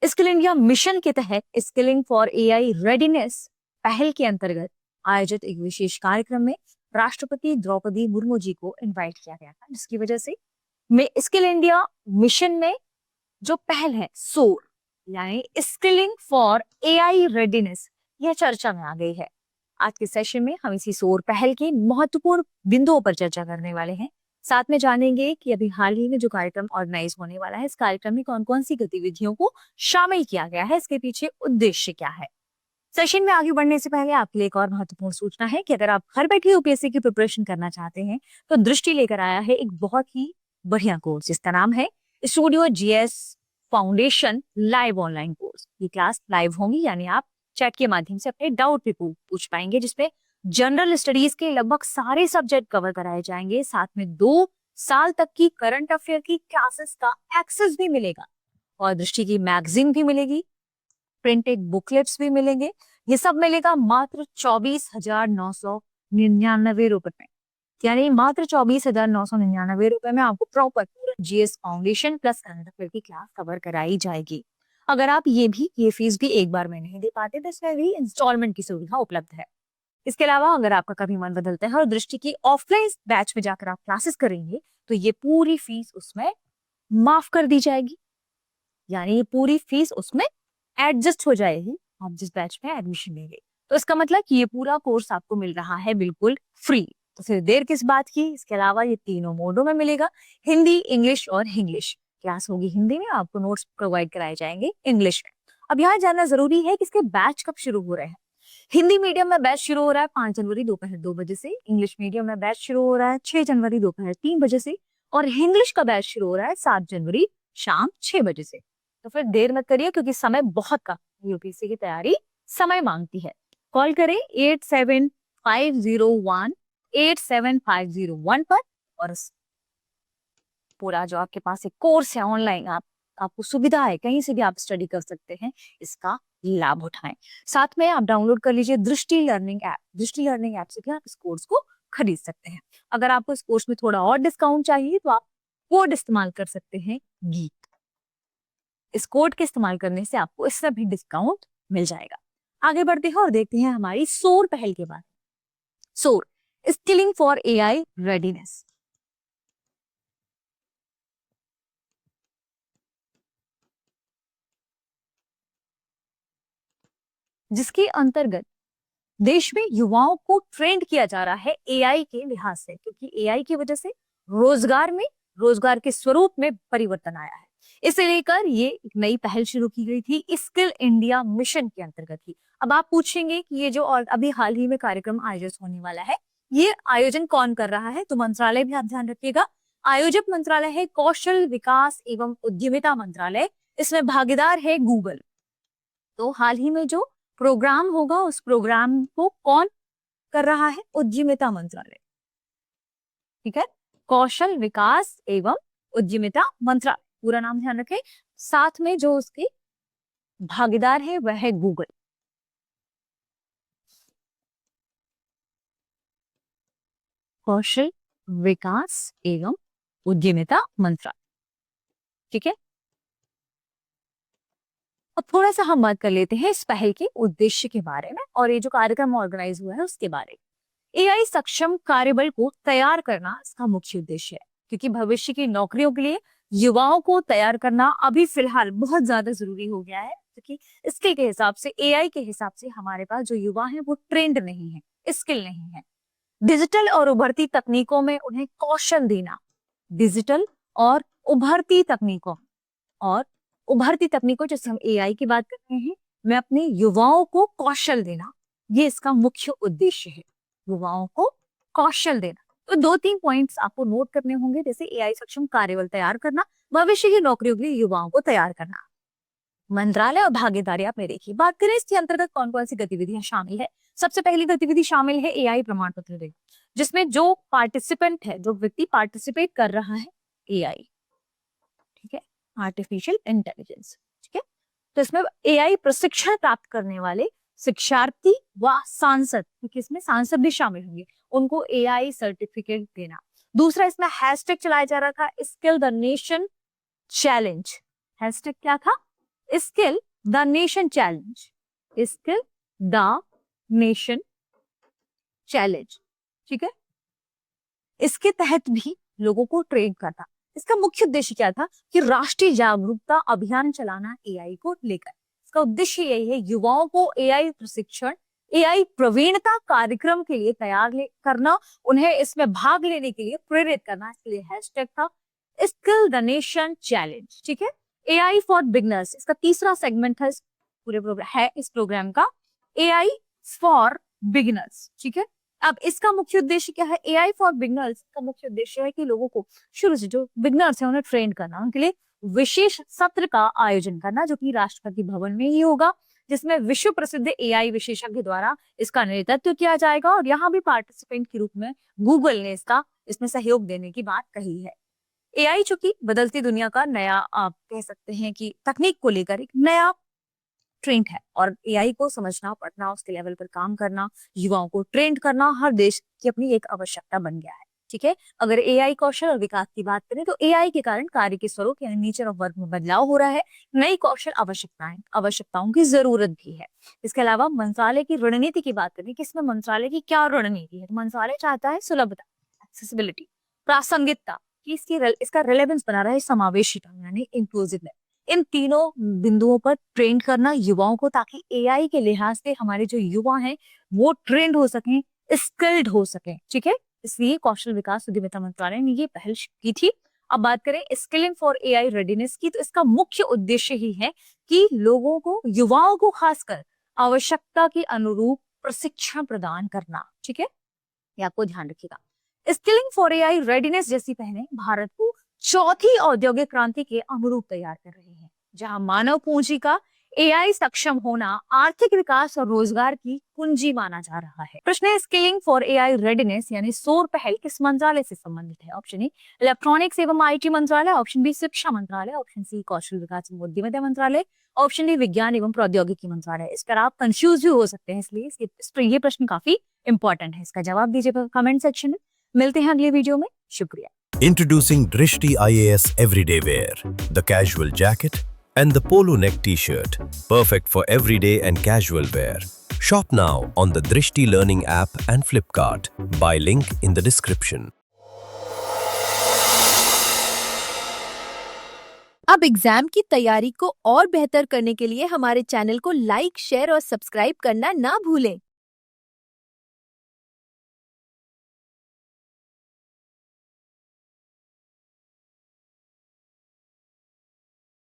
Skill India mission के तहत skilling for AI readiness पहल के अंतर्गत आयोजित एक विशेष कार्यक्रम में राष्ट्रपति द्रौपदी मुर्मू जी को इनवाइट किया गया था, जिसकी वजह से स्किल इंडिया मिशन में जो पहल है सोर यानी स्किलिंग फॉर एआई रेडीनेस, यह चर्चा में आ गई है। आज के सेशन में हम इसी सोर पहल के महत्वपूर्ण बिंदुओं पर चर्चा करने वाले हैं। साथ में जानेंगे कि अभी हाल ही में जो कार्यक्रम ऑर्गेनाइज होने वाला है, इस कार्यक्रम में कौन कौन सी गतिविधियों को शामिल किया गया है, इसके पीछे उद्देश्य क्या है। सेशन में आगे बढ़ने से पहले आपके लिए एक और महत्वपूर्ण सूचना है कि अगर आप घर बैठे यूपीएससी की प्रिपरेशन करना चाहते हैं तो दृष्टि लेकर आया है एक बहुत ही बढ़िया कोर्स, जिसका नाम है studio GS foundation live online course. ये क्लास लाइव होंगी, यानी आप चैट के माध्यम से अपने डाउट भी पूछ पाएंगे, जिसमें जनरल स्टडीज के लगभग सारे सब्जेक्ट कवर कराए जाएंगे। साथ में 2 साल तक की करंट अफेयर की क्लासेस का एक्सेस भी मिलेगा और दृष्टि की मैगजीन भी मिलेगी, प्रिंटेड बुकलेट्स भी मिलेंगे। ये सब मिलेगा मात्र 24,999 रुपए में, यानी मात्र 24,999 रुपए में आपको प्रॉपर पूरा GS foundation plus current affair की क्लास कवर कराई जाएगी। अगर आप ये फीस भी एक बार में नहीं दे पाते तो इसमें भी इंस्टॉलमेंट की सुविधा उपलब्ध है। इसके अलावा अगर आपका कभी मन बदलता है और दृष्टि की ऑफलाइन बैच में जाकर आप क्लासेस करेंगे तो ये पूरी फीस उसमें माफ कर दी जाएगी, यानी ये पूरी फीस उसमें एडजस्ट हो जाएगी आप जिस बैच में एडमिशन लेंगे। तो इसका मतलब कि ये पूरा कोर्स आपको मिल रहा है बिल्कुल फ्री। तो फिर देर किस बात की। इसके अलावा ये तीनों मोडों में मिलेगा, हिंदी, इंग्लिश और इंग्लिश। क्लास होगी हिंदी में, आपको नोट्स प्रोवाइड कराए जाएंगे इंग्लिश में। अब यहाँ जानना जरूरी है कि इसके बैच कब शुरू हो रहे हैं। हिंदी मीडियम में बैच शुरू हो रहा है 5 जनवरी दोपहर 2 बजे से, इंग्लिश मीडियम में बैच शुरू हो रहा है 6 जनवरी दोपहर 3 बजे से और इंग्लिश का बैच शुरू हो रहा है 7 जनवरी शाम 6 बजे से। तो फिर देर मत करिए, क्योंकि समय बहुत कम, यूपीएससी की तैयारी समय मांगती है। कॉल करें 8750187501 पर और पूरा जो आपके पास एक कोर्स है ऑनलाइन, आपको सुविधा है, कहीं से भी आप स्टडी कर सकते हैं, इसका लाभ उठाएं। साथ में आप डाउनलोड कर लीजिए दृष्टि लर्निंग ऐप। दृष्टि लर्निंग ऐप से भी आप इस कोर्स को खरीद सकते हैं। अगर आपको इस कोर्स में थोड़ा और डिस्काउंट चाहिए तो आप कोड इस्तेमाल कर सकते हैं गीत। इस कोड के इस्तेमाल करने से आपको इससे भी डिस्काउंट मिल जाएगा। आगे बढ़ते हैं और देखते हैं हमारी सोर पहल के बारे में। सोर स्किलिंग फॉर एआई रेडीनेस। जिसके अंतर्गत देश में युवाओं को ट्रेंड किया जा रहा है एआई के लिहाज से, क्योंकि एआई की वजह से रोजगार के स्वरूप में परिवर्तन आया है। इसे लेकर ये एक नई पहल शुरू की गई थी स्किल इंडिया मिशन के अंतर्गत ही। अब आप पूछेंगे कि ये जो और अभी हाल ही में कार्यक्रम आयोजित होने वाला है, ये आयोजन कौन कर रहा है, तो मंत्रालय भी आप ध्यान रखिएगा। आयोजक मंत्रालय है कौशल विकास एवं उद्यमिता मंत्रालय, इसमें भागीदार है गूगल। तो हाल ही में जो प्रोग्राम होगा उस प्रोग्राम को कौन कर रहा है, उद्यमिता मंत्रालय। ठीक है, कौशल विकास एवं उद्यमिता मंत्रालय, पूरा नाम ध्यान रखें। साथ में जो उसके भागीदार है वह है गूगल। कौशल विकास एवं उद्यमिता मंत्रालय। ठीक है, अब थोड़ा सा हम बात कर लेते हैं इस पहल के उद्देश्य के बारे में और ये जो कार्यक्रम ऑर्गेनाइज हुआ है उसके बारे में। एआई सक्षम कार्यबल को तैयार करना इसका मुख्य उद्देश्य है, क्योंकि भविष्य की नौकरियों के लिए युवाओं को तैयार करना अभी फिलहाल बहुत ज्यादा जरूरी हो गया है, क्योंकि इसके के हिसाब से, एआई के हिसाब से हमारे पास जो युवा है वो ट्रेंड नहीं है, स्किल नहीं है। डिजिटल और उभरती तकनीकों में उन्हें कौशल देना, डिजिटल और उभरती तकनीकों जैसे हम एआई की बात कर रहे हैं, मैं अपने युवाओं को कौशल देना, ये इसका मुख्य उद्देश्य है, युवाओं को कौशल देना। तो 2-3 पॉइंट्स आपको नोट करने होंगे, जैसे एआई सक्षम कार्यबल तैयार करना, भविष्य की नौकरियों के लिए युवाओं को तैयार करना। मंत्रालय और भागीदारी आप में देखिए। बात करें इसके अंतर्गत कौन कौन सी गतिविधियां शामिल है। सबसे पहली गतिविधि शामिल है एआई प्रमाण पत्र देना, जिसमें जो पार्टिसिपेंट है, जो व्यक्ति पार्टिसिपेट कर रहा है एआई, ठीक है, आर्टिफिशियल इंटेलिजेंस, ठीक है, तो इसमें एआई प्रशिक्षण प्राप्त करने वाले शिक्षार्थी व सांसद, क्योंकि इसमें सांसद भी शामिल होंगे, उनको एआई सर्टिफिकेट देना। दूसरा, इसमें हैशटैग चलाया जा रहा था skill the nation challenge. Hashtag क्या था, skill the nation challenge, skill the nation challenge, ठीक है। इसके तहत भी लोगों को ट्रेन करना, इसका मुख्य उद्देश्य क्या था कि राष्ट्रीय जागरूकता अभियान चलाना एआई को लेकर। इसका उद्देश्य यही है युवाओं को एआई प्रशिक्षण, एआई प्रवीणता कार्यक्रम के लिए तैयार करना, उन्हें इसमें भाग लेने के लिए प्रेरित करना। इसके लिए हैशटैग था स्किल द नेशन चैलेंज, ठीक है। एआई फॉर बिगनर्स, इसका तीसरा सेगमेंट था इस पूरे प्रोग्राम का, एआई फॉर बिगनर्स, ठीक है। अब इसका मुख्य उद्देश्य क्या है? एआई फॉर बिगनर्स का मुख्य उद्देश्य है कि लोगों को शुरू से जो बिगनर्स हैं उन्हें ट्रेन करना, उनके लिए विशेष सत्र का आयोजन करना जो कि राष्ट्रपति भवन में ही होगा, जिसमें विश्व प्रसिद्ध एआई विशेषज्ञ द्वारा इसका नेतृत्व किया जाएगा। और यहाँ भी पार्टिसिपेंट के रूप में गूगल ने इसमें सहयोग देने की बात कही है। एआई जो कि बदलती दुनिया का नया, आप कह सकते हैं कि तकनीक को लेकर एक नया ट्रेंड है, और एआई को समझना, पढ़ना, उसके लेवल पर काम करना, युवाओं को ट्रेंड करना हर देश की अपनी एक आवश्यकता बन गया है, ठीक है। अगर एआई कौशल और विकास की बात करें तो एआई के कारण कार्य के स्वरूप यानी नेचर ऑफ वर्क में बदलाव हो रहा है। नई कौशल आवश्यकताओं की जरूरत भी है। इसके अलावा मंत्रालय की रणनीति की बात करें कि इसमें मंत्रालय की क्या रणनीति है, तो मंत्रालय चाहता है सुलभता, एक्सेसिबिलिटी, प्रासंगिकता, कि इसका रिलेवेंस बना रहा है, समावेशिता यानी इंक्लूसिवनेस, इन तीनों बिंदुओं पर ट्रेन करना युवाओं को, ताकि एआई के लिहाज से हमारे जो युवा हैं वो ट्रेंड हो सकें, स्किल्ड हो सकें, ठीक है। इसलिए कौशल विकास उद्यमिता मंत्रालय ने ये पहल की थी। अब बात करें स्किलिंग फॉर एआई रेडीनेस की, तो इसका मुख्य उद्देश्य ही है कि लोगों को, युवाओं को खासकर आवश्यकता के अनुरूप प्रशिक्षण प्रदान करना, ठीक है। ये आपको ध्यान रखिएगा। स्किलिंग फॉर एआई रेडीनेस जैसी पहलें भारत को चौथी औद्योगिक क्रांति के अनुरूप तैयार कर रही है, जहां मानव पूंजी का एआई सक्षम होना आर्थिक विकास और रोजगार की कुंजी माना जा रहा है। प्रश्न है स्किलिंग फॉर एआई रेडीनेस यानी सोर पहल किस मंत्रालय से संबंधित है? ऑप्शन ए इलेक्ट्रॉनिक्स एवं आईटी मंत्रालय, ऑप्शन बी शिक्षा मंत्रालय, ऑप्शन सी कौशल विकास एवं उद्यमिता मंत्रालय, ऑप्शन डी विज्ञान एवं प्रौद्योगिकी मंत्रालय। इस पर आप कंफ्यूज भी हो सकते हैं, इसलिए ये प्रश्न काफी इंपॉर्टेंट है। इसका जवाब दीजिएगा कमेंट सेक्शन में। मिलते हैं अगले वीडियो में, शुक्रिया। Introducing Drishti IAS Everyday Wear, the casual jacket and the polo neck t-shirt, perfect for everyday and casual wear. Shop now on the Drishti Learning app and Flipkart. Buy link in the description. अब exam की तैयारी को और बेहतर करने के लिए हमारे चैनल को लाइक, शेयर और सब्सक्राइब करना ना भूलें।